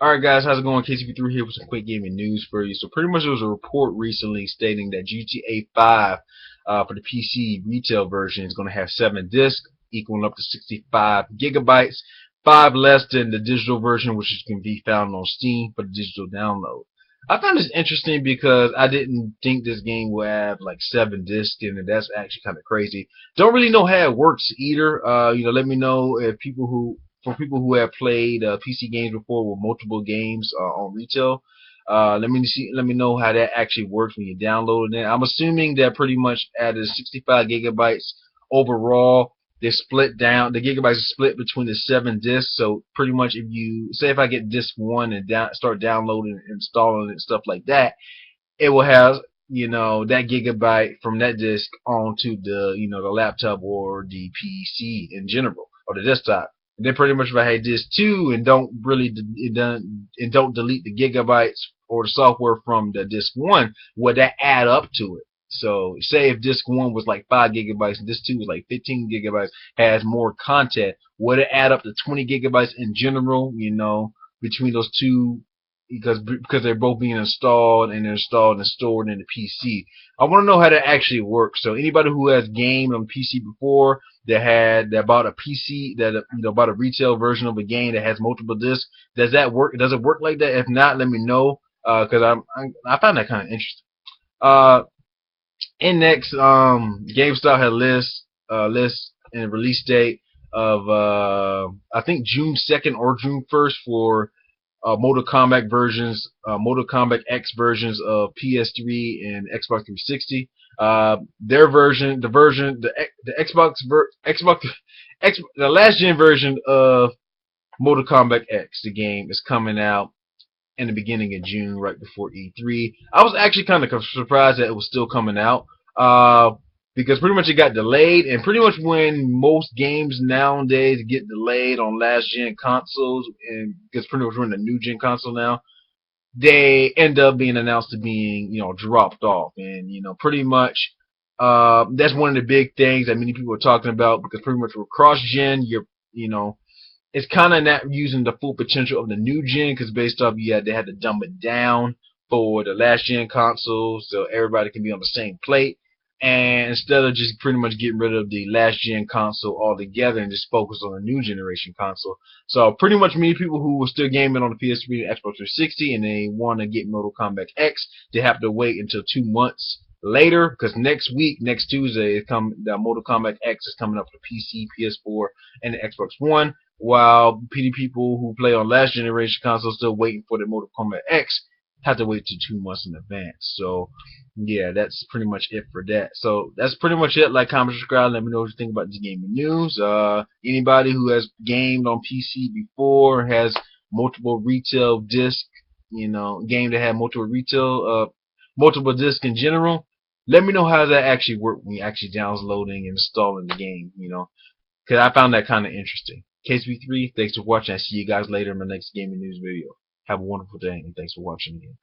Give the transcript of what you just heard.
Alright guys, how's it going? KCP3 here with some quick gaming news for you. So pretty much there was a report recently stating that GTA 5 for the PC retail version is going to have 7 discs equaling up to 65 gigabytes, 5 less than the digital version, which can be found on Steam for the digital download. I found this interesting because I didn't think this game would have like 7 discs in it. That's actually kind of crazy. Don't really know how it works either. Let me know if for people who have played PC games before with multiple games on retail. Let me know how that actually works when you download it. I'm assuming that pretty much at the 65 gigabytes overall, they're split down. The gigabytes are split between the 7 discs. So pretty much, if you say if I get disc 1 and start downloading and installing it and stuff like that, it will have that gigabyte from that disk onto the the laptop or the PC in general or the desktop. And then pretty much if I had disk 2 and don't delete the gigabytes or the software from the disk 1, would that add up to it? So say if disk 1 was like 5 gigabytes and disk 2 was like 15 gigabytes, has more content, would it add up to 20 gigabytes in general, between those two, because they're both being installed and they're installed and stored in the PC. I want to know how that actually works. So anybody who has gamed on PC before, that bought a PC, bought a retail version of a game that has multiple discs, does that work? Does it work like that? If not, let me know, because I found that kind of interesting. In next, GameStop had list and release date of I think June 2nd or June 1st for Mortal Kombat Mortal Kombat X versions of PS3 and Xbox 360. Their version, the the last gen version of Mortal Kombat X, the game is coming out in the beginning of June, right before E3. I was actually kind of surprised that it was still coming out. Because pretty much it got delayed, and pretty much when most games nowadays get delayed on last gen consoles, and because pretty much we're in the new gen console now, they end up being announced to being dropped off, and pretty much that's one of the big things that many people are talking about, because pretty much with cross gen, it's kind of not using the full potential of the new gen, because based off they had to dumb it down for the last gen consoles so everybody can be on the same plate. And instead of just pretty much getting rid of the last gen console altogether and just focus on the new generation console. So pretty much many people who were still gaming on the PS3 and Xbox 360 and they want to get Mortal Kombat X, they have to wait until 2 months later, because next week, next Tuesday, the Mortal Kombat X is coming up for PC, PS4, and the Xbox One, while people who play on last generation consoles still waiting for the Mortal Kombat X have to wait till 2 months in advance. So yeah, that's pretty much it for that. So that's pretty much it. Like, comment, subscribe. Let me know what you think about this gaming news. Anybody who has gamed on PC before, has multiple retail disc, game that had multiple discs in general, let me know how that actually worked when you actually downloading and installing the game. Because I found that kind of interesting. KCP3, thanks for watching. I see you guys later in my next gaming news video. Have a wonderful day, and thanks for watching again.